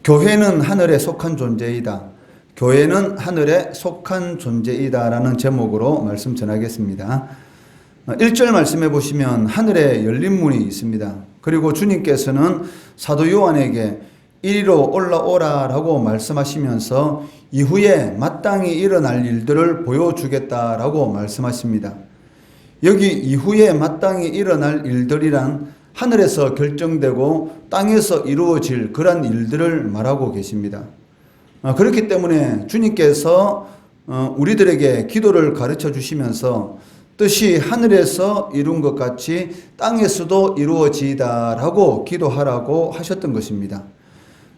교회는 하늘에 속한 존재이다. 교회는 하늘에 속한 존재이다 라는 제목으로 말씀 전하겠습니다. 1절 말씀해 보시면 하늘에 열린 문이 있습니다. 그리고 주님께서는 사도 요한에게 이리로 올라오라 라고 말씀하시면서 이후에 마땅히 일어날 일들을 보여주겠다라고 말씀하십니다. 여기 이후에 마땅히 일어날 일들이란 하늘에서 결정되고 땅에서 이루어질 그런 일들을 말하고 계십니다. 그렇기 때문에 주님께서 우리들에게 기도를 가르쳐 주시면서 뜻이 하늘에서 이룬 것 같이 땅에서도 이루어지다라고 기도하라고 하셨던 것입니다.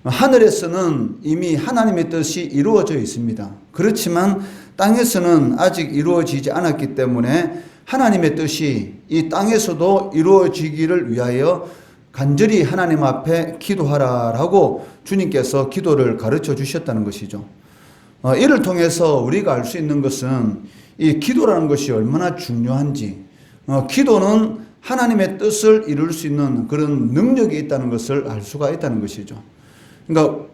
하늘에서는 이미 하나님의 뜻이 이루어져 있습니다. 그렇지만 땅에서는 아직 이루어지지 않았기 때문에 하나님의 뜻이 이 땅에서도 이루어지기를 위하여 간절히 하나님 앞에 기도하라라고 주님께서 기도를 가르쳐 주셨다는 것이죠. 이를 통해서 우리가 알 수 있는 것은 이 기도라는 것이 얼마나 중요한지, 기도는 하나님의 뜻을 이룰 수 있는 그런 능력이 있다는 것을 알 수가 있다는 것이죠. 그러니까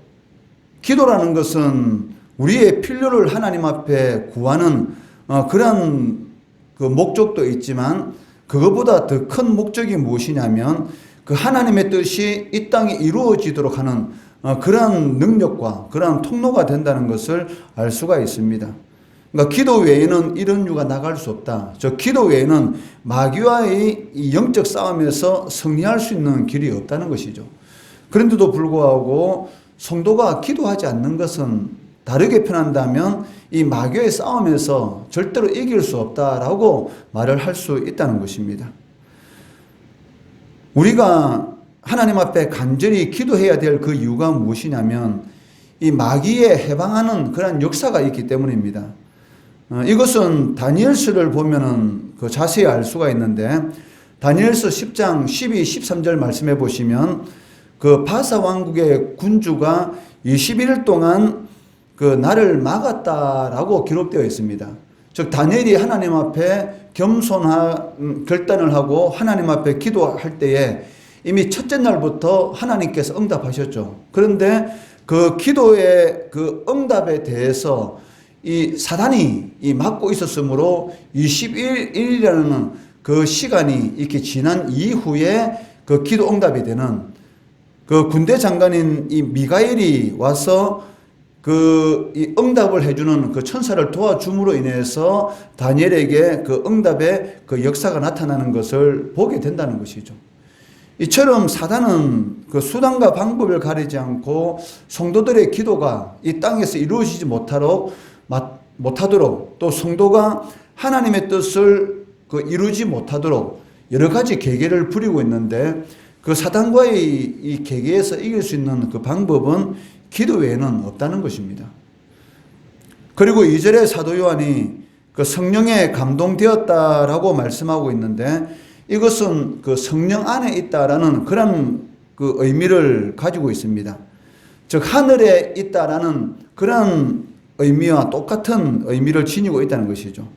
기도라는 것은 우리의 필요를 하나님 앞에 구하는 그런 그 목적도 있지만 그것보다 더 큰 목적이 무엇이냐면 그 하나님의 뜻이 이 땅에 이루어지도록 하는 그러한 능력과 그러한 통로가 된다는 것을 알 수가 있습니다. 그러니까 기도 외에는 이런 유가 나갈 수 없다. 저 기도 외에는 마귀와의 이 영적 싸움에서 승리할 수 있는 길이 없다는 것이죠. 그런데도 불구하고 성도가 기도하지 않는 것은 다르게 표현한다면 이 마귀의 싸움에서 절대로 이길 수 없다라고 말을 할 수 있다는 것입니다. 우리가 하나님 앞에 간절히 기도해야 될 그 이유가 무엇이냐면 이 마귀에 해방하는 그런 역사가 있기 때문입니다. 이것은 다니엘서를 보면은 그 자세히 알 수가 있는데 다니엘서 10장 12, 13절 말씀해 보시면 그 바사 왕국의 군주가 21일 동안 그 나를 막았다라고 기록되어 있습니다. 즉 다니엘이 하나님 앞에 결단을 하고 하나님 앞에 기도할 때에 이미 첫째 날부터 하나님께서 응답하셨죠. 그런데 그 기도의 그 응답에 대해서 이 사단이 막고 있었으므로 21일이라는 그 시간이 이렇게 지난 이후에 그 기도 응답이 되는 그 군대 장관인 이 미가엘이 와서 이 응답을 해주는 그 천사를 도와줌으로 인해서 다니엘에게 그 응답의 그 역사가 나타나는 것을 보게 된다는 것이죠. 이처럼 사단은 그 수단과 방법을 가리지 않고 성도들의 기도가 이 땅에서 이루어지지 못하도록 또 성도가 하나님의 뜻을 그 이루지 못하도록 여러 가지 계계를 부리고 있는데 그 사단과의 이 계계에서 이길 수 있는 그 방법은 기도 외에는 없다는 것입니다. 그리고 2절에 사도 요한이 그 성령에 감동되었다라고 말씀하고 있는데 이것은 그 성령 안에 있다라는 그런 그 의미를 가지고 있습니다. 즉 하늘에 있다라는 그런 의미와 똑같은 의미를 지니고 있다는 것이죠.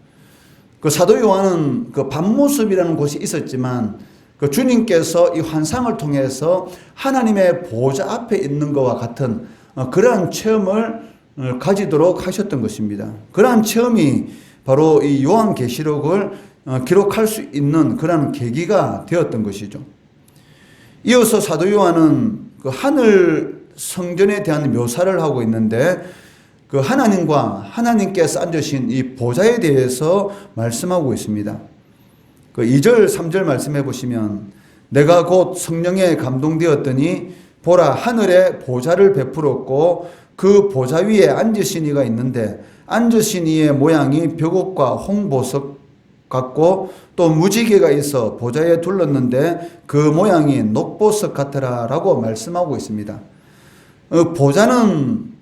그 사도 요한은 그 밤모습이라는 곳이 있었지만 그 주님께서 이 환상을 통해서 하나님의 보좌 앞에 있는 것과 같은 그러한 체험을 가지도록 하셨던 것입니다. 그러한 체험이 바로 이 요한계시록을 기록할 수 있는 그러한 계기가 되었던 것이죠. 이어서 사도 요한은 그 하늘 성전에 대한 묘사를 하고 있는데 그 하나님과 하나님께서 앉으신 이 보좌에 대해서 말씀하고 있습니다. 그 2절, 3절 말씀해 보시면 내가 곧 성령에 감동되었더니 보라 하늘에 보좌를 베풀었고 그 보좌 위에 앉으신 이가 있는데 앉으신 이의 모양이 벽옥과 홍보석 같고 또 무지개가 있어 보좌에 둘렀는데 그 모양이 녹보석 같으라 라고 말씀하고 있습니다. 보좌는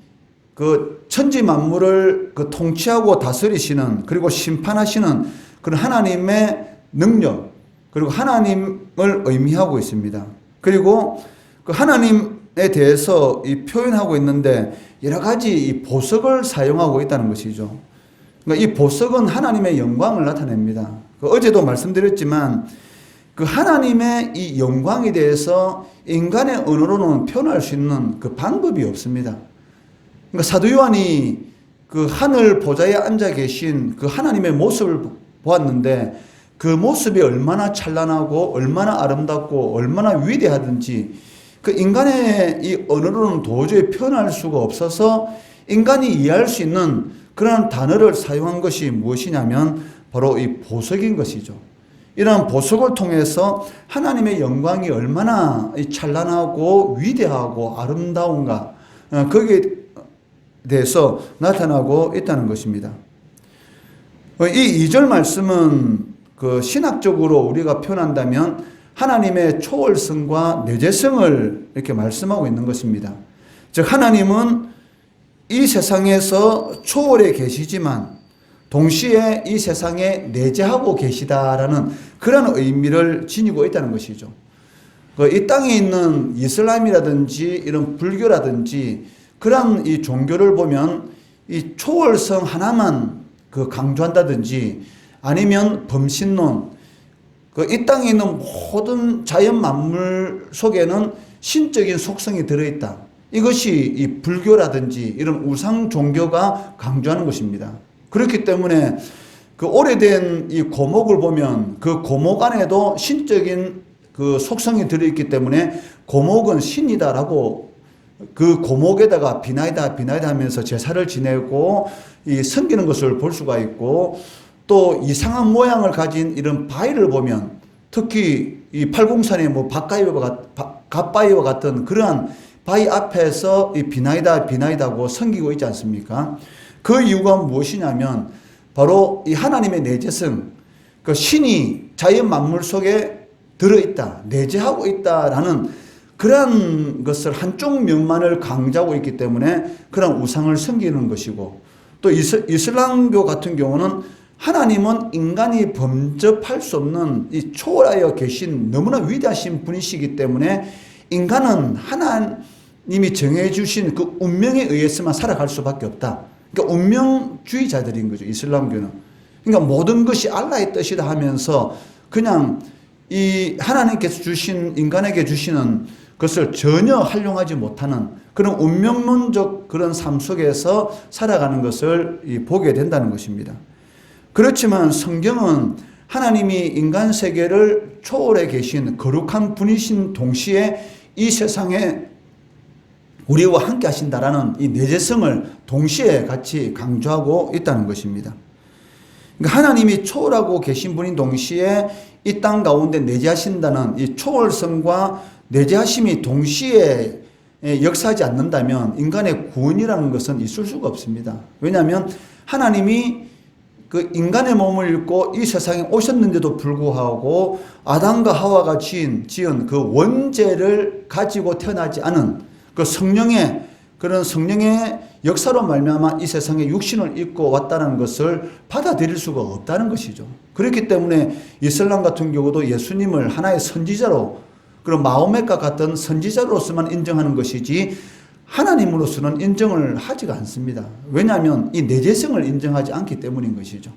그 천지 만물을 그 통치하고 다스리시는 그리고 심판하시는 그런 하나님의 능력 그리고 하나님을 의미하고 있습니다. 그리고 그 하나님에 대해서 이 표현하고 있는데 여러 가지 이 보석을 사용하고 있다는 것이죠. 그러니까 이 보석은 하나님의 영광을 나타냅니다. 어제도 말씀드렸지만 그 하나님의 이 영광에 대해서 인간의 언어로는 표현할 수 있는 그 방법이 없습니다. 그러니까 사도 요한이 그 하늘 보좌에 앉아 계신 그 하나님의 모습을 보았는데 그 모습이 얼마나 찬란하고 얼마나 아름답고 얼마나 위대하든지 그 인간의 이 언어로는 도저히 표현할 수가 없어서 인간이 이해할 수 있는 그런 단어를 사용한 것이 무엇이냐면 바로 이 보석인 것이죠. 이러한 보석을 통해서 하나님의 영광이 얼마나 찬란하고 위대하고 아름다운가 거기에 대해서 나타나고 있다는 것입니다. 이 2절 말씀은 그 신학적으로 우리가 표현한다면 하나님의 초월성과 내재성을 이렇게 말씀하고 있는 것입니다. 즉 하나님은 이 세상에서 초월해 계시지만 동시에 이 세상에 내재하고 계시다라는 그런 의미를 지니고 있다는 것이죠. 이 땅에 있는 이슬람이라든지 이런 불교라든지 그런 이 종교를 보면 이 초월성 하나만 그 강조한다든지 아니면 범신론, 이 땅에 있는 모든 자연 만물 속에는 신적인 속성이 들어있다. 이것이 이 불교라든지 이런 우상 종교가 강조하는 것입니다. 그렇기 때문에 그 오래된 이 고목을 보면 그 고목 안에도 신적인 그 속성이 들어있기 때문에 고목은 신이다라고 그 고목에다가 비나이다 하면서 제사를 지내고 이 섬기는 것을 볼 수가 있고 또 이상한 모양을 가진 이런 바위를 보면 특히 이 팔공산의 뭐 갓바위와 같은 그러한 바위 앞에서 이 비나이다고 섬기고 있지 않습니까? 그 이유가 무엇이냐면 바로 이 하나님의 내재성, 그 신이 자연 만물 속에 들어있다, 내재하고 있다라는 그러한 것을 한쪽 면만을 강조하고 있기 때문에 그런 우상을 섬기는 것이고 또 이슬람교 같은 경우는 하나님은 인간이 범접할 수 없는 이 초월하여 계신 너무나 위대하신 분이시기 때문에 인간은 하나님이 정해주신 그 운명에 의해서만 살아갈 수밖에 없다. 그러니까 운명주의자들인 거죠, 이슬람교는. 그러니까 모든 것이 알라의 뜻이다 하면서 그냥 이 하나님께서 주신 인간에게 주시는 것을 전혀 활용하지 못하는 그런 운명론적 그런 삶 속에서 살아가는 것을 보게 된다는 것입니다. 그렇지만 성경은 하나님이 인간 세계를 초월해 계신 거룩한 분이신 동시에 이 세상에 우리와 함께 하신다라는 이 내재성을 동시에 같이 강조하고 있다는 것입니다. 그러니까 하나님이 초월하고 계신 분인 동시에 이 땅 가운데 내재하신다는 이 초월성과 내재하심이 동시에 역사하지 않는다면 인간의 구원이라는 것은 있을 수가 없습니다. 왜냐하면 하나님이 그 인간의 몸을 입고 이 세상에 오셨는데도 불구하고 아담과 하와가 지은 그 원죄를 가지고 태어나지 않은 그 그런 성령의 역사로 말미암아 이 세상에 육신을 입고 왔다는 것을 받아들일 수가 없다는 것이죠. 그렇기 때문에 이슬람 같은 경우도 예수님을 하나의 선지자로 그런 마호멧과 같은 선지자로서만 인정하는 것이지 하나님으로서는 인정을 하지가 않습니다. 왜냐하면 이 내재성을 인정하지 않기 때문인 것이죠.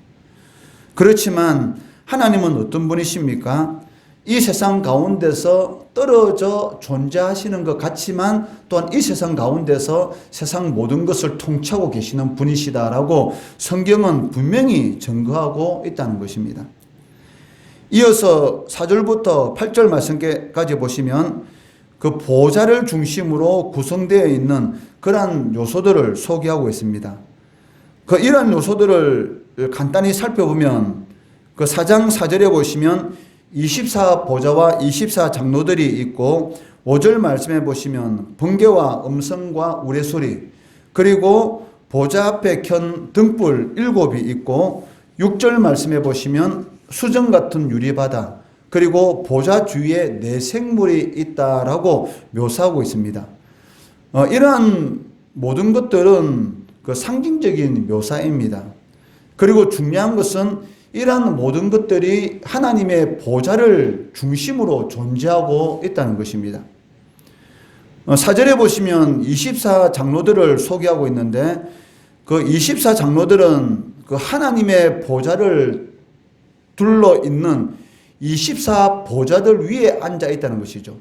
그렇지만 하나님은 어떤 분이십니까? 이 세상 가운데서 떨어져 존재하시는 것 같지만 또한 이 세상 가운데서 세상 모든 것을 통치하고 계시는 분이시다라고 성경은 분명히 증거하고 있다는 것입니다. 이어서 4절부터 8절 말씀까지 보시면 그 보좌를 중심으로 구성되어 있는 그러한 요소들을 소개하고 있습니다. 이런 요소들을 간단히 살펴보면 그 4장 4절에 보시면 24보좌와 24장로들이 있고 5절 말씀에 보시면 번개와 음성과 우레소리 그리고 보좌 앞에 켠 등불 7이 있고 6절 말씀에 보시면 수정 같은 유리바다 그리고 보좌 주위에 네 생물이 있다라고 묘사하고 있습니다. 이러한 모든 것들은 그 상징적인 묘사입니다. 그리고 중요한 것은 이러한 모든 것들이 하나님의 보좌를 중심으로 존재하고 있다는 것입니다. 4절에 보시면 24장로들을 소개하고 있는데 그 24장로들은 그 하나님의 보좌를 둘러 있는 24 보좌들 위에 앉아 있다는 것이죠.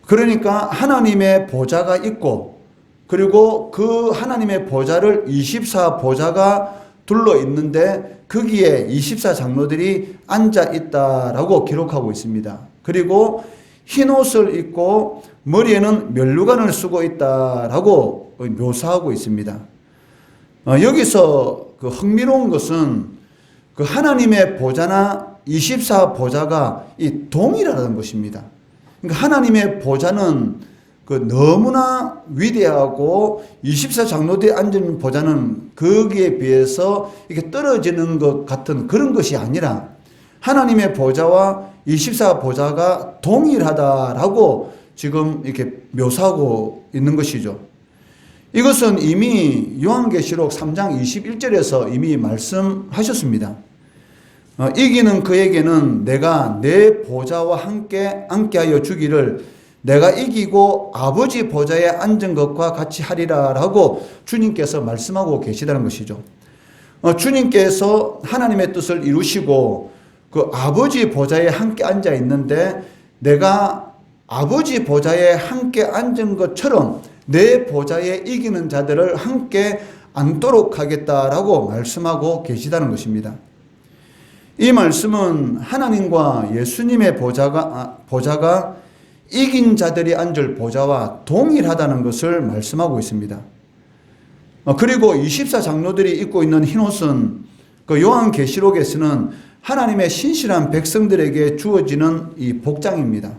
그러니까 하나님의 보좌가 있고, 그리고 그 하나님의 보좌를 24 보좌가 둘러 있는데 거기에 24 장로들이 앉아 있다라고 기록하고 있습니다. 그리고 흰 옷을 입고 머리에는 면류관을 쓰고 있다라고 묘사하고 있습니다. 여기서 그 흥미로운 것은 그 하나님의 보좌나 24 보좌가 이 동일하다는 것입니다. 그러니까 하나님의 보좌는 그 너무나 위대하고 24 장로들이 앉은 보좌는 거기에 비해서 이렇게 떨어지는 것 같은 그런 것이 아니라 하나님의 보좌와 24 보좌가 동일하다라고 지금 이렇게 묘사하고 있는 것이죠. 이것은 이미 요한계시록 3장 21절에서 이미 말씀하셨습니다. 이기는 그에게는 내가 내 보좌와 함께 앉게하여 주기를 내가 이기고 아버지 보좌에 앉은 것과 같이 하리라 라고 주님께서 말씀하고 계시다는 것이죠. 주님께서 하나님의 뜻을 이루시고 그 아버지 보좌에 함께 앉아 있는데 내가 아버지 보좌에 함께 앉은 것처럼 내 보좌에 이기는 자들을 함께 앉도록 하겠다라고 말씀하고 계시다는 것입니다. 이 말씀은 하나님과 예수님의 보좌가 이긴 자들이 앉을 보좌와 동일하다는 것을 말씀하고 있습니다. 그리고 24 장로들이 입고 있는 흰옷은 그 요한계시록에서는 하나님의 신실한 백성들에게 주어지는 이 복장입니다.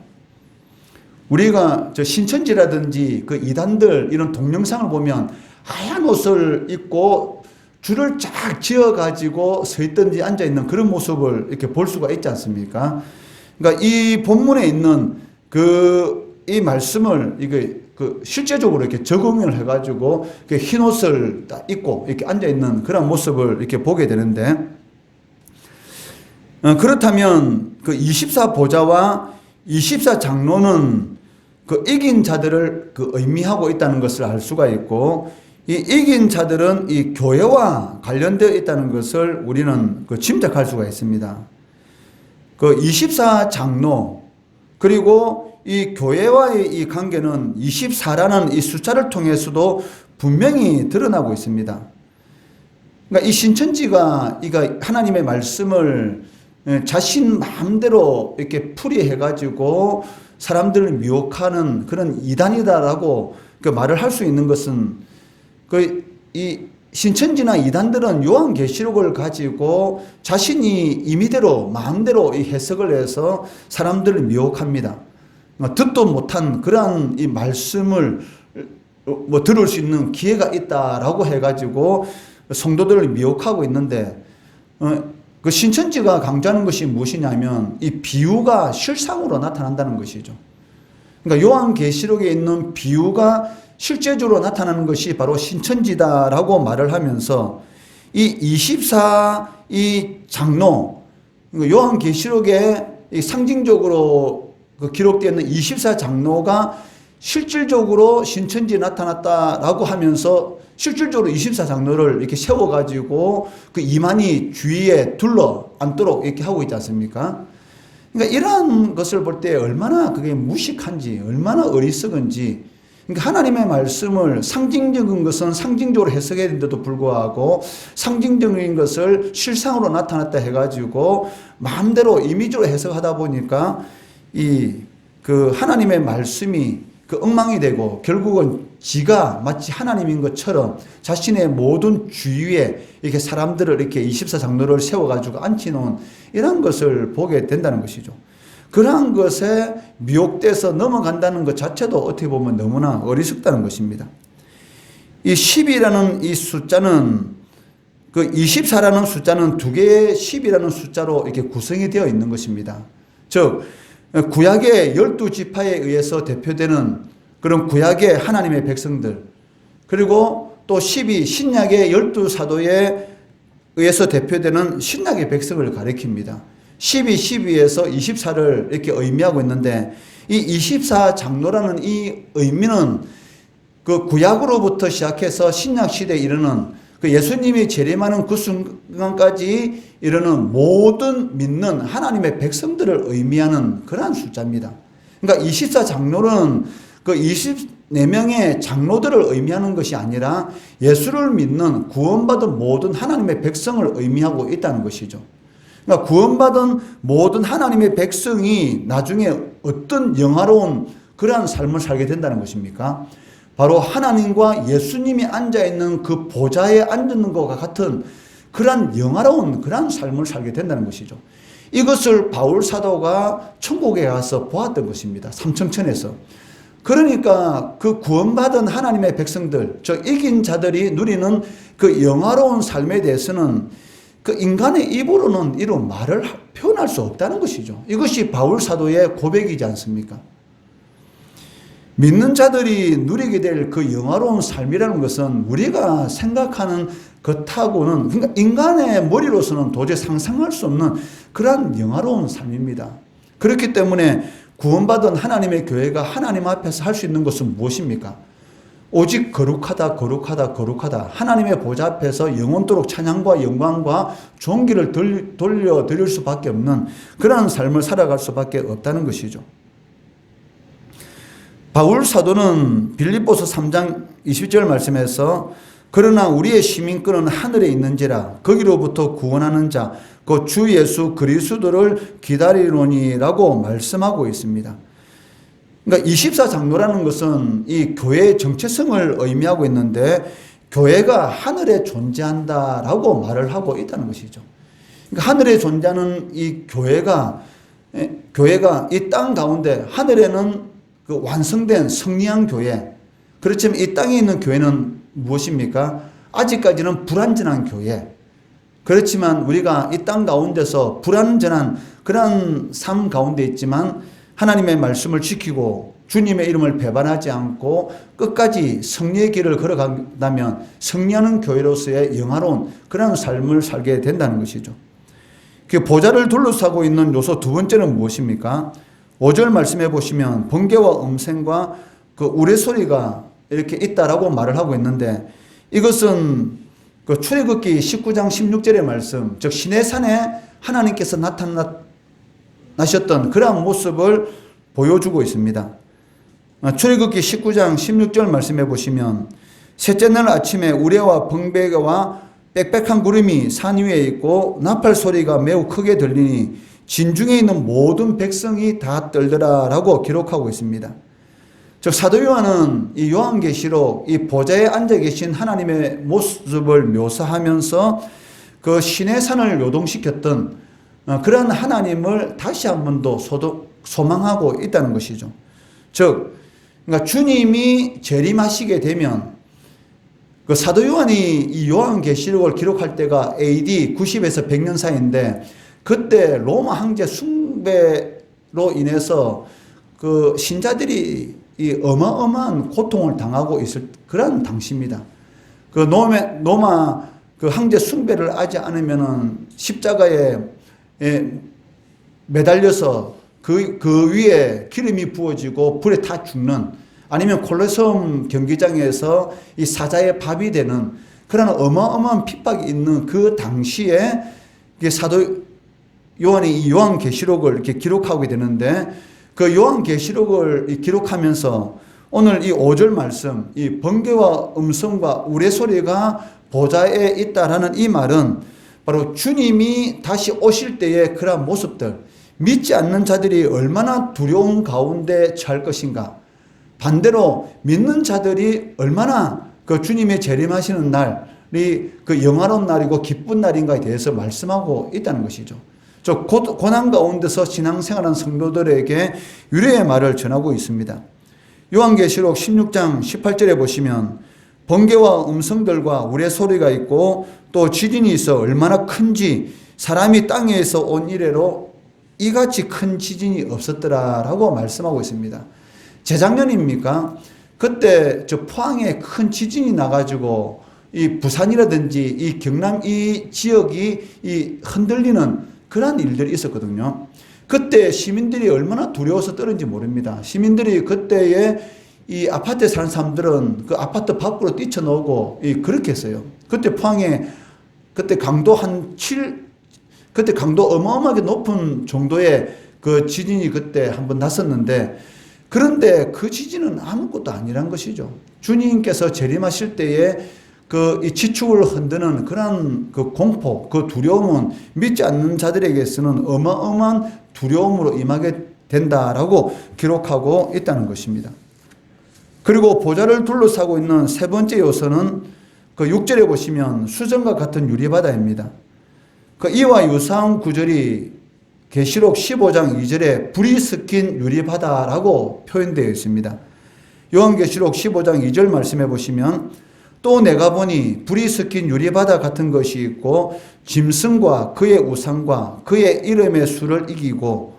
우리가 저 신천지라든지 그 이단들 이런 동영상을 보면 하얀 옷을 입고 줄을 쫙 지어가지고 서 있든지 앉아있는 그런 모습을 이렇게 볼 수가 있지 않습니까? 그러니까 이 본문에 있는 이 말씀을 실제적으로 이렇게 적응을 해가지고 흰 옷을 딱 입고 이렇게 앉아있는 그런 모습을 이렇게 보게 되는데, 그렇다면 그 24 보좌와 24 장로는 그 이긴 자들을 그 의미하고 있다는 것을 알 수가 있고, 이 이긴 자들은 이 교회와 관련되어 있다는 것을 우리는 그 짐작할 수가 있습니다. 그 24 장로, 그리고 이 교회와의 이 관계는 24라는 이 숫자를 통해서도 분명히 드러나고 있습니다. 그러니까 이 신천지가 하나님의 말씀을 자신 마음대로 이렇게 풀이해가지고 사람들을 미혹하는 그런 이단이다라고 그 말을 할 수 있는 것은 이 신천지나 이단들은 요한계시록을 가지고 자신이 임의대로 마음대로 이 해석을 해서 사람들을 미혹합니다. 듣도 못한 그러한 이 말씀을 들을 수 있는 기회가 있다라고 해가지고 성도들을 미혹하고 있는데, 그 신천지가 강조하는 것이 무엇이냐면 이 비유가 실상으로 나타난다는 것이죠. 그러니까 요한계시록에 있는 비유가 실제적으로 나타나는 것이 바로 신천지다라고 말을 하면서 이 24 이 장로, 요한계시록에 상징적으로 기록되어 있는 24 장로가 실질적으로 신천지에 나타났다라고 하면서 실질적으로 24 장로를 이렇게 세워가지고 그 이만희 주위에 둘러 앉도록 이렇게 하고 있지 않습니까? 그러니까 이러한 것을 볼 때 얼마나 그게 무식한지, 얼마나 어리석은지. 그러니까 하나님의 말씀을 상징적인 것은 상징적으로 해석해야 되는데도 불구하고 상징적인 것을 실상으로 나타났다 해가지고 마음대로 임의적으로 해석하다 보니까 그 하나님의 말씀이 그 엉망이 되고 결국은 지가 마치 하나님인 것처럼 자신의 모든 주위에 이렇게 사람들을 이렇게 24 장로를 세워가지고 앉혀놓은 이런 것을 보게 된다는 것이죠. 그러한 것에 미혹돼서 넘어간다는 것 자체도 어떻게 보면 너무나 어리석다는 것입니다. 이 10이라는 이 숫자는 그 24라는 숫자는 두 개의 10이라는 숫자로 이렇게 구성이 되어 있는 것입니다. 즉 구약의 12지파에 의해서 대표되는 그런 구약의 하나님의 백성들, 그리고 또 10이 신약의 12사도에 의해서 대표되는 신약의 백성을 가리킵니다. 12에서 24를 이렇게 의미하고 있는데, 이 24 장로라는 이 의미는 그 구약으로부터 시작해서 신약 시대에 이르는 그 예수님이 재림하는 그 순간까지 이르는 모든 믿는 하나님의 백성들을 의미하는 그러한 숫자입니다. 그러니까 24장로는 그 24명의 장로들을 의미하는 것이 아니라 예수를 믿는 구원받은 모든 하나님의 백성을 의미하고 있다는 것이죠. 그러니까 구원받은 모든 하나님의 백성이 나중에 어떤 영화로운 그러한 삶을 살게 된다는 것입니까? 바로 하나님과 예수님이 앉아있는 그 보좌에 앉는 것과 같은 그러한 영화로운 그러한 삶을 살게 된다는 것이죠. 이것을 바울 사도가 천국에 가서 보았던 것입니다. 삼청천에서. 그러니까 그 구원받은 하나님의 백성들, 즉 이긴 자들이 누리는 그 영화로운 삶에 대해서는 그 인간의 입으로는 이런 말을 표현할 수 없다는 것이죠. 이것이 바울 사도의 고백이지 않습니까? 믿는 자들이 누리게 될 그 영화로운 삶이라는 것은 우리가 생각하는 것하고는, 그러니까 인간의 머리로서는 도저히 상상할 수 없는 그러한 영화로운 삶입니다. 그렇기 때문에 구원받은 하나님의 교회가 하나님 앞에서 할 수 있는 것은 무엇입니까? 오직 거룩하다, 거룩하다, 거룩하다. 하나님의 보좌 앞에서 영원토록 찬양과 영광과 존귀를 돌려드릴 수밖에 없는 그러한 삶을 살아갈 수밖에 없다는 것이죠. 바울 사도는 빌립보서 3장 20절 말씀에서 그러나 우리의 시민권은 하늘에 있는지라 거기로부터 구원하는 자 그 주 예수 그리스도를 기다리노니라고 말씀하고 있습니다. 그러니까 24장로라는 것은 이 교회의 정체성을 의미하고 있는데 교회가 하늘에 존재한다라고 말을 하고 있다는 것이죠. 그러니까 하늘에 존재하는 이 교회가 이 땅 가운데 하늘에는 그 완성된 승리한 교회, 그렇지만 이 땅에 있는 교회는 무엇입니까? 아직까지는 불완전한 교회. 그렇지만 우리가 이 땅 가운데서 불완전한 그런 삶 가운데 있지만 하나님의 말씀을 지키고 주님의 이름을 배반하지 않고 끝까지 승리의 길을 걸어간다면 승리하는 교회로서의 영화로운 그런 삶을 살게 된다는 것이죠. 그 보좌를 둘러싸고 있는 요소 두 번째는 무엇입니까? 5절 말씀해 보시면 번개와 음성과 그 우레소리가 이렇게 있다라고 말을 하고 있는데 이것은 그 출애굽기 19장 16절의 말씀, 즉 시내산에 하나님께서 나타나셨던 그러한 모습을 보여주고 있습니다. 출애굽기 19장 16절 말씀해 보시면 셋째 날 아침에 우레와 번개와 빽빽한 구름이 산 위에 있고 나팔 소리가 매우 크게 들리니 진중에 있는 모든 백성이 다 떨더라라고 기록하고 있습니다. 즉 사도 요한은 이 요한계시록 이 보좌에 앉아 계신 하나님의 모습을 묘사하면서 그 신의 산을 요동시켰던 그런 하나님을 다시 한 번 더 소망하고 있다는 것이죠. 즉 그러니까 주님이 재림하시게 되면 그 사도 요한이 이 요한계시록을 기록할 때가 AD 90에서 100년 사이인데 그때 로마 황제 숭배로 인해서 그 신자들이 이 어마어마한 고통을 당하고 있을 그런 당시입니다. 그 로마 그 황제 숭배를 하지 않으면은 십자가에 매달려서 그 위에 기름이 부어지고 불에 타 죽는, 아니면 콜로세움 경기장에서 이 사자의 밥이 되는 그런 어마어마한 핍박이 있는 그 당시에 사도 요한이 이 요한계시록을 이렇게 기록하게 되는데 그 요한계시록을 기록하면서 오늘 이 5절 말씀, 이 번개와 음성과 우레소리가 보좌에 있다라는 이 말은 바로 주님이 다시 오실 때의 그런 모습들, 믿지 않는 자들이 얼마나 두려운 가운데 처할 것인가, 반대로 믿는 자들이 얼마나 그 주님의 재림하시는 날이 그 영화로운 날이고 기쁜 날인가에 대해서 말씀하고 있다는 것이죠. 즉 고난 가운데서 신앙생활하는 성도들에게 위로의 말을 전하고 있습니다. 요한계시록 16장 18절에 보시면 번개와 음성들과 우레소리가 있고 또 지진이 있어 얼마나 큰지 사람이 땅에서 온 이래로 이같이 큰 지진이 없었더라라고 말씀하고 있습니다. 재작년입니까? 그때 저 포항에 큰 지진이 나가지고 이 부산이라든지 이 경남 이 지역이 이 흔들리는 그런 일들이 있었거든요. 그때 시민들이 얼마나 두려워서 떨었는지 모릅니다. 시민들이 그때에 이 아파트에 사는 사람들은 그 아파트 밖으로 뛰쳐나오고 그렇게 했어요. 그때 포항에 그때 강도 그때 강도 어마어마하게 높은 정도의 그 지진이 그때 한번 났었는데, 그런데 그 지진은 아무것도 아니란 것이죠. 주님께서 재림하실 때에 이 지축을 흔드는 그런 그 공포, 그 두려움은 믿지 않는 자들에게서는 어마어마한 두려움으로 임하게 된다라고 기록하고 있다는 것입니다. 그리고 보좌를 둘러싸고 있는 세 번째 요소는 그 6절에 보시면 수정과 같은 유리바다입니다. 그 이와 유사한 구절이 계시록 15장 2절에 불이 섞인 유리바다라고 표현되어 있습니다. 요한계시록 15장 2절 말씀해 보시면 또 내가 보니 불이 섞인 유리바다 같은 것이 있고 짐승과 그의 우상과 그의 이름의 수를 이기고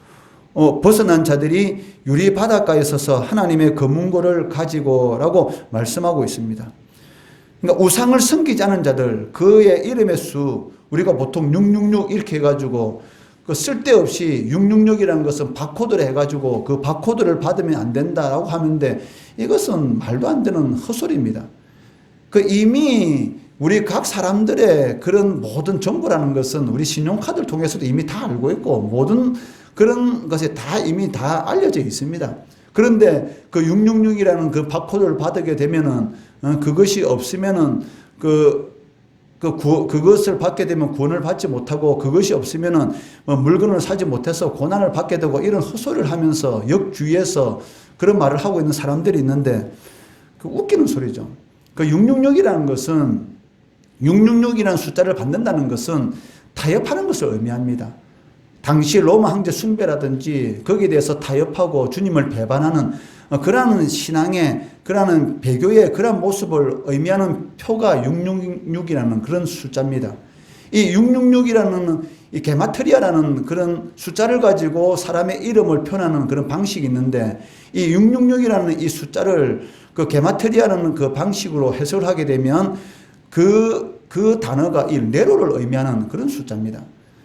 벗어난 자들이 유리바닷가에 서서 하나님의 검은고를 가지고라고 말씀하고 있습니다. 그러니까 우상을 섬기지 않은 자들, 그의 이름의 수, 우리가 보통 666 이렇게 해가지고 그 쓸데없이 666이라는 것은 바코드를 해가지고 그 바코드를 받으면 안 된다라고 하는데, 이것은 말도 안 되는 헛소리입니다. 그 이미 우리 각 사람들의 그런 모든 정보라는 것은 우리 신용카드를 통해서도 이미 다 알고 있고 모든 그런 것에 다 이미 다 알려져 있습니다. 그런데 그 666이라는 그 바코드를 받게 되면은 그것이 없으면은 그것을 받게 되면 구원을 받지 못하고, 그것이 없으면은 물건을 사지 못해서 고난을 받게 되고, 이런 헛소리를 하면서 역주위에서 그런 말을 하고 있는 사람들이 있는데, 그 웃기는 소리죠. 그 666이라는 것은 666이라는 숫자를 받는다는 것은 타협하는 것을 의미합니다. 당시 로마 황제 숭배라든지 거기에 대해서 타협하고 주님을 배반하는 그러한 신앙의, 그러한 배교의 그러한 모습을 의미하는 표가 666이라는 그런 숫자입니다. 이 666이라는 이 게마트리아라는 그런 숫자를 가지고 사람의 이름을 표현하는 그런 방식이 있는데, 이 666이라는 이 숫자를 그 게마트리아라는 그 방식으로 해석을 하게 되면 그 단어가 이 네로를 의미하는 그런 숫자입니다.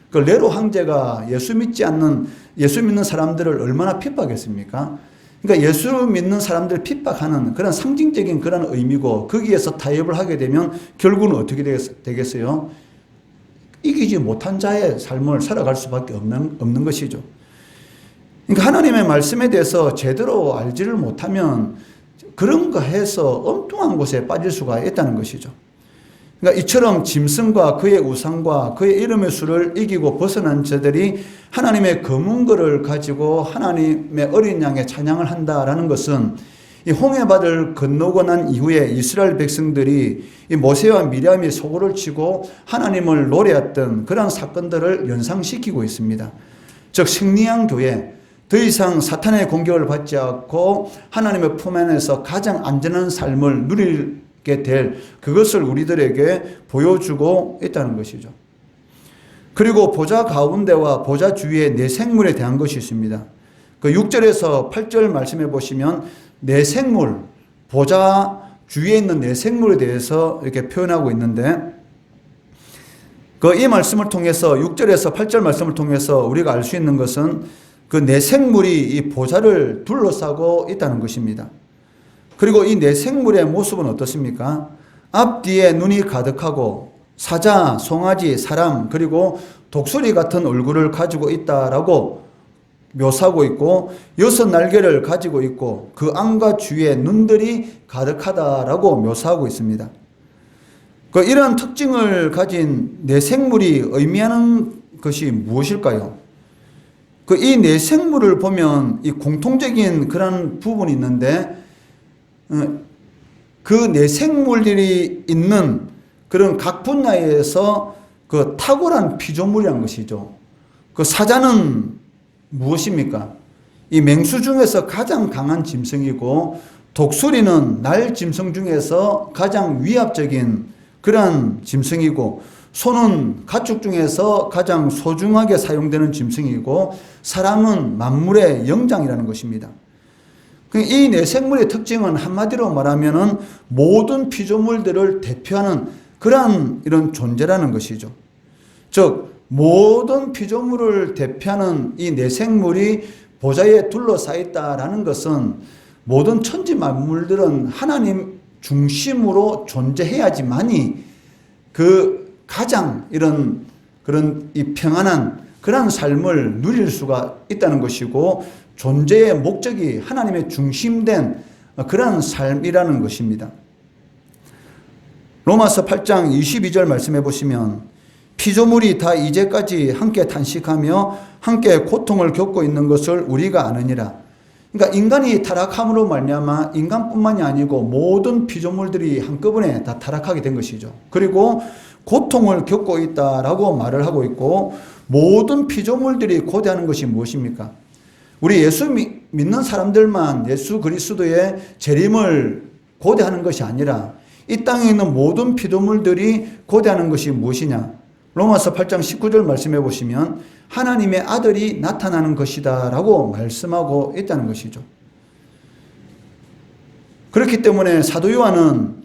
그 네로 황제가 예수 믿는 사람들을 얼마나 핍박했습니까? 그러니까 예수 믿는 사람들을 핍박하는 그런 상징적인 그런 의미고, 거기에서 타협을 하게 되면 결국은 어떻게 되겠어요? 이기지 못한 자의 삶을 살아갈 수밖에 없는 것이죠. 그러니까 하나님의 말씀에 대해서 제대로 알지를 못하면 그런 거 해서 엉뚱한 곳에 빠질 수가 있다는 것이죠. 그러니까 이처럼 짐승과 그의 우상과 그의 이름의 수를 이기고 벗어난 자들이 하나님의 검은고를 가지고 하나님의 어린 양의 찬양을 한다라는 것은 이 홍해바다를 건너고 난 이후에 이스라엘 백성들이 이 모세와 미리암이 소고를 치고 하나님을 노래했던 그런 사건들을 연상시키고 있습니다. 즉 승리한 교회, 더 이상 사탄의 공격을 받지 않고 하나님의 품 안에서 가장 안전한 삶을 누리게 될 그것을 우리들에게 보여주고 있다는 것이죠. 그리고 보좌 가운데와 보좌 주위에 네 생물에 대한 것이 있습니다. 그 6절에서 8절 말씀해 보시면 네 생물, 보좌 주위에 있는 네 생물에 대해서 이렇게 표현하고 있는데, 이 말씀을 통해서 6절에서 8절 말씀을 통해서 우리가 알 수 있는 것은 그 네 생물이 이 보좌를 둘러싸고 있다는 것입니다. 그리고 이 네 생물의 모습은 어떻습니까? 앞뒤에 눈이 가득하고 사자, 송아지, 사람, 그리고 독수리 같은 얼굴을 가지고 있다라고 묘사하고 있고, 6날개를 가지고 있고 그 안과 주위에 눈들이 가득하다라고 묘사하고 있습니다. 이러한 특징을 가진 네 생물이 의미하는 것이 무엇일까요? 이 네 생물을 보면 이 공통적인 그런 부분이 있는데, 그 네 생물들이 있는 그런 각 분야에서 그 탁월한 피조물이라는 것이죠. 그 사자는 무엇입니까? 이 맹수 중에서 가장 강한 짐승이고, 독수리는 날 짐승 중에서 가장 위압적인 그런 짐승이고, 소는 가축 중에서 가장 소중하게 사용되는 짐승이고, 사람은 만물의 영장이라는 것입니다. 이 네 생물의 특징은 한마디로 말하면은 모든 피조물들을 대표하는 그러한 이런 존재라는 것이죠. 즉 모든 피조물을 대표하는 이 네 생물이 보좌에 둘러싸여 있다라는 것은 모든 천지 만물들은 하나님 중심으로 존재해야지만이 그 가장 그런 이 평안한 그런 삶을 누릴 수가 있다는 것이고, 존재의 목적이 하나님의 중심된 그런 삶이라는 것입니다. 로마서 8장 22절 말씀해 보시면, 피조물이 다 이제까지 함께 탄식하며 함께 고통을 겪고 있는 것을 우리가 아느니라. 그러니까 인간이 타락함으로 말미암아 인간뿐만이 아니고 모든 피조물들이 한꺼번에 다 타락하게 된 것이죠. 그리고 고통을 겪고 있다라고 말을 하고 있고, 모든 피조물들이 고대하는 것이 무엇입니까? 우리 예수 믿는 사람들만 예수 그리스도의 재림을 고대하는 것이 아니라 이 땅에 있는 모든 피조물들이 고대하는 것이 무엇이냐? 로마서 8장 19절 말씀해 보시면 하나님의 아들이 나타나는 것이다 라고 말씀하고 있다는 것이죠. 그렇기 때문에 사도 요한은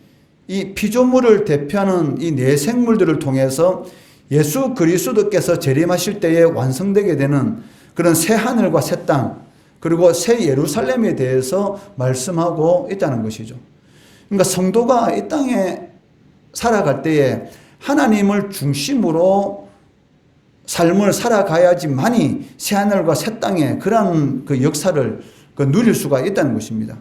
이 피조물을 대표하는 이 네 생물들을 통해서 예수 그리스도께서 재림하실 때에 완성되게 되는 그런 새 하늘과 새 땅, 그리고 새 예루살렘에 대해서 말씀하고 있다는 것이죠. 그러니까 성도가 이 땅에 살아갈 때에 하나님을 중심으로 삶을 살아가야지만이 새 하늘과 새 땅의 그러한 그 역사를 누릴 수가 있다는 것입니다.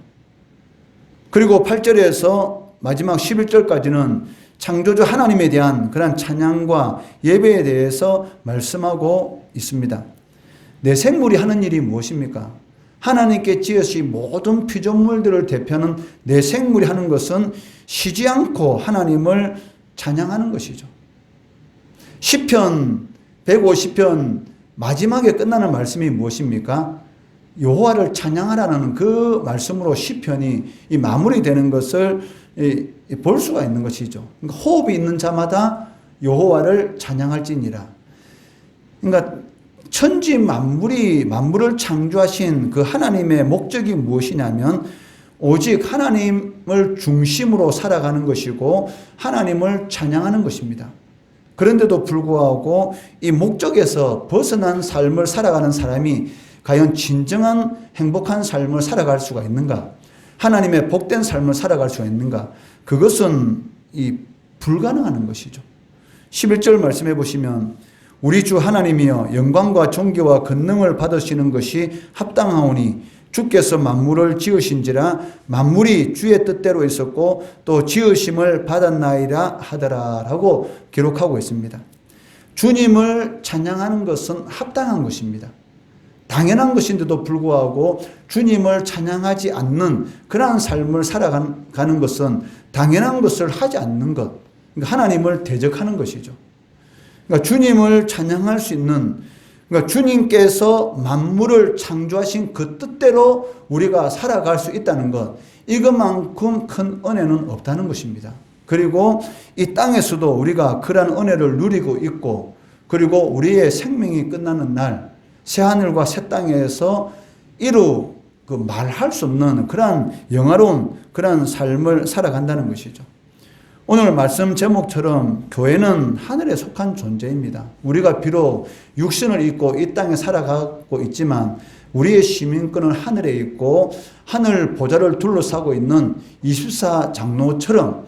그리고 8절에서 마지막 11절까지는 창조주 하나님에 대한 그런 찬양과 예배에 대해서 말씀하고 있습니다. 내 생물이 하는 일이 무엇입니까? 하나님께 지으신 모든 피조물들을 대표하는 내 생물이 하는 것은 쉬지 않고 하나님을 찬양하는 것이죠. 시편 150편 마지막에 끝나는 말씀이 무엇입니까? 여호와를 찬양하라는 그 말씀으로 시편이 이 마무리되는 것을 볼 수가 있는 것이죠. 그러니까 호흡이 있는 자마다 여호와를 찬양할지니라. 그러니까 천지 만물을 창조하신 그 하나님의 목적이 무엇이냐면 오직 하나님을 중심으로 살아가는 것이고 하나님을 찬양하는 것입니다. 그런데도 불구하고 이 목적에서 벗어난 삶을 살아가는 사람이 과연 진정한 행복한 삶을 살아갈 수가 있는가? 하나님의 복된 삶을 살아갈 수가 있는가? 그것은 불가능한 것이죠. 11절 말씀해 보시면 우리 주 하나님이여 영광과 존귀와 권능을 받으시는 것이 합당하오니 주께서 만물을 지으신지라 만물이 주의 뜻대로 있었고 또 지으심을 받았나이다 하더라 라고 기록하고 있습니다. 주님을 찬양하는 것은 합당한 것입니다. 당연한 것인데도 불구하고 주님을 찬양하지 않는 그러한 삶을 살아가는 것은 당연한 것을 하지 않는 것, 그러니까 하나님을 대적하는 것이죠. 그러니까 주님을 찬양할 수 있는, 그러니까 주님께서 만물을 창조하신 그 뜻대로 우리가 살아갈 수 있다는 것, 이것만큼 큰 은혜는 없다는 것입니다. 그리고 이 땅에서도 우리가 그러한 은혜를 누리고 있고, 그리고 우리의 생명이 끝나는 날 새하늘과 새 땅에서 말할 수 없는 그러한 영화로운 그러한 삶을 살아간다는 것이죠. 오늘 말씀 제목처럼 교회는 하늘에 속한 존재입니다. 우리가 비록 육신을 입고 이 땅에 살아가고 있지만 우리의 시민권은 하늘에 있고 하늘 보좌를 둘러싸고 있는 24 장로처럼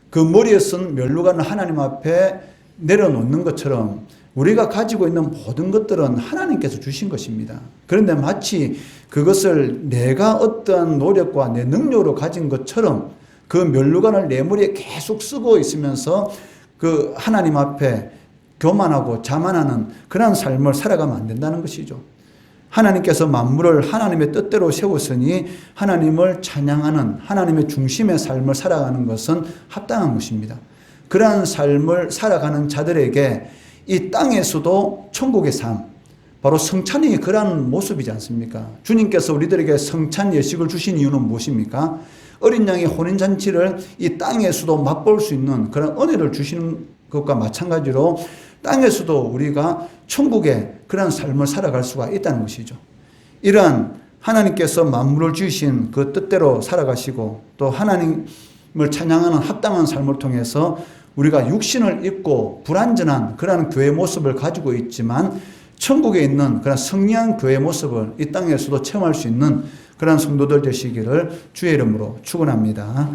그 머리에 쓴 멸류관을 하나님 앞에 내려놓는 것처럼 우리가 가지고 있는 모든 것들은 하나님께서 주신 것입니다. 그런데 마치 그것을 내가 어떠한 노력과 내 능력으로 가진 것처럼 그 멸류관을 내 머리에 계속 쓰고 있으면서 그 하나님 앞에 교만하고 자만하는 그런 삶을 살아가면 안 된다는 것이죠. 하나님께서 만물을 하나님의 뜻대로 세웠으니 하나님을 찬양하는 하나님의 중심의 삶을 살아가는 것은 합당한 것입니다. 그러한 삶을 살아가는 자들에게 이 땅에서도 천국의 삶, 바로 성찬이 그러한 모습이지 않습니까? 주님께서 우리들에게 성찬 예식을 주신 이유는 무엇입니까? 어린 양의 혼인잔치를 이 땅에서도 맛볼 수 있는 그런 은혜를 주시는 것과 마찬가지로 땅에서도 우리가 천국의 그런 삶을 살아갈 수가 있다는 것이죠. 이러한 하나님께서 만물을 지으신 그 뜻대로 살아가시고 또 하나님을 찬양하는 합당한 삶을 통해서 우리가 육신을 입고 불완전한 그런 교회 모습을 가지고 있지만 천국에 있는 그런 승리한 교회 모습을 이 땅에서도 체험할 수 있는 그런 성도들 되시기를 주의 이름으로 축원합니다.